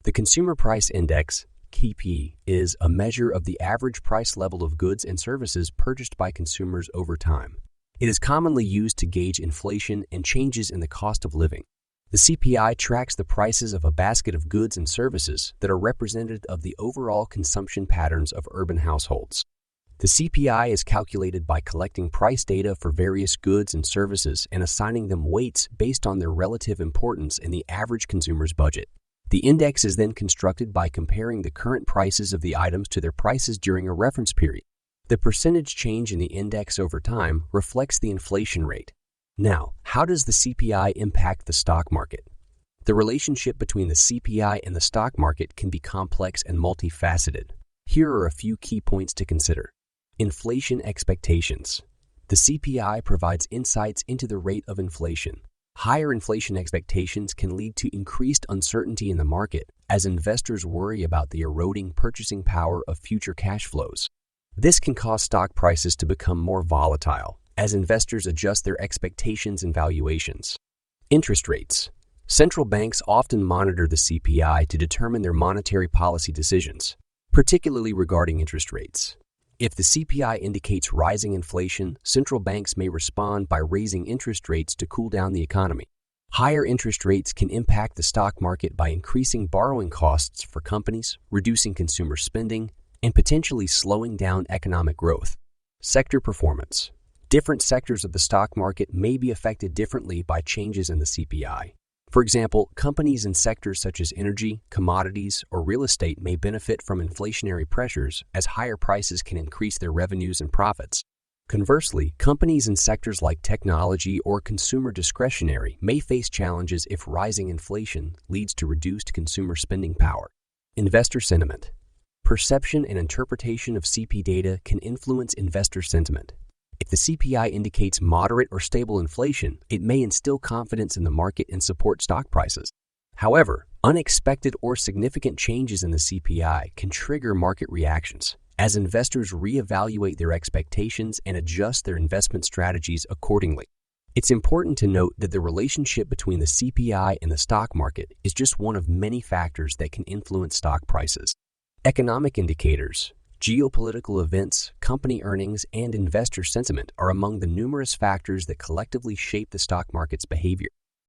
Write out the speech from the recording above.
The Consumer Price Index, CPI, is a measure of the average price level of goods and services purchased by consumers over time. It is commonly used to gauge inflation and changes in the cost of living. The CPI tracks the prices of a basket of goods and services that are representative of the overall consumption patterns of urban households. The CPI is calculated by collecting price data for various goods and services and assigning them weights based on their relative importance in the average consumer's budget. The index is then constructed by comparing the current prices of the items to their prices during a reference period. The percentage change in the index over time reflects the inflation rate. Now, how does the CPI impact the stock market? The relationship between the CPI and the stock market can be complex and multifaceted. Here are a few key points to consider. Inflation expectations. The CPI provides insights into the rate of inflation. Higher inflation expectations can lead to increased uncertainty in the market as investors worry about the eroding purchasing power of future cash flows. This can cause stock prices to become more volatile as investors adjust their expectations and valuations. Interest rates. Central banks often monitor the CPI to determine their monetary policy decisions, particularly regarding interest rates. If the CPI indicates rising inflation, central banks may respond by raising interest rates to cool down the economy. Higher interest rates can impact the stock market by increasing borrowing costs for companies, reducing consumer spending, and potentially slowing down economic growth. Sector performance. Different sectors of the stock market may be affected differently by changes in the CPI. For example, companies in sectors such as energy, commodities, or real estate may benefit from inflationary pressures as higher prices can increase their revenues and profits. Conversely, companies in sectors like technology or consumer discretionary may face challenges if rising inflation leads to reduced consumer spending power. Investor sentiment. Perception and interpretation of CPI data can influence investor sentiment. If the CPI indicates moderate or stable inflation, it may instill confidence in the market and support stock prices. However, unexpected or significant changes in the CPI can trigger market reactions as investors reevaluate their expectations and adjust their investment strategies accordingly. It's important to note that the relationship between the CPI and the stock market is just one of many factors that can influence stock prices. Economic indicators. Geopolitical events, company earnings, and investor sentiment are among the numerous factors that collectively shape the stock market's behavior.